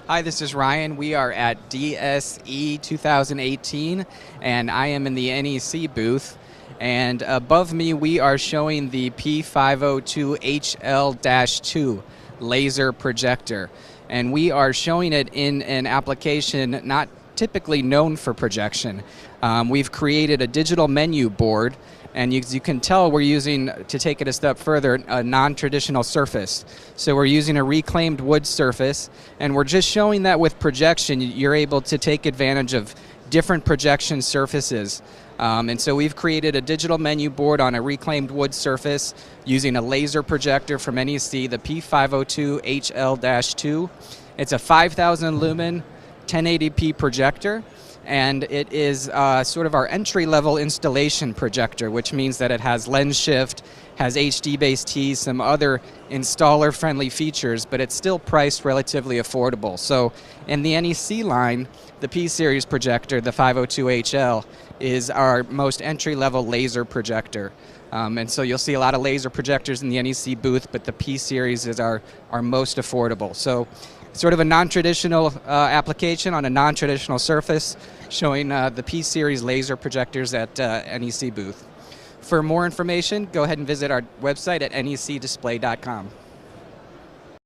Hi, this is Ryan. We are at DSE 2018, and I am in the NEC booth. And above me, we are showing the P502HL-2 laser projector. And we are showing it in an application not typically known for projection. We've created a digital menu board, and as you can tell, we're using, to take it a step further, a non-traditional surface. So we're using a reclaimed wood surface, and we're just showing that with projection, you're able to take advantage of different projection surfaces. And so we've created a digital menu board on a reclaimed wood surface using a laser projector from NEC, the P502HL-2. It's a 5,000 lumen 1080p projector, and it is sort of our entry-level installation projector, which means that it has lens shift, has HD-based T, some other installer-friendly features, but it's still priced relatively affordable. So in the NEC line, the P-series projector, the 502HL, is our most entry-level laser projector. And so you'll see a lot of laser projectors in the NEC booth, but the P-series is our most affordable. So sort of a non-traditional application on a non-traditional surface, showing the P-series laser projectors at NEC booth. For more information, go ahead and visit our website at necdisplay.com.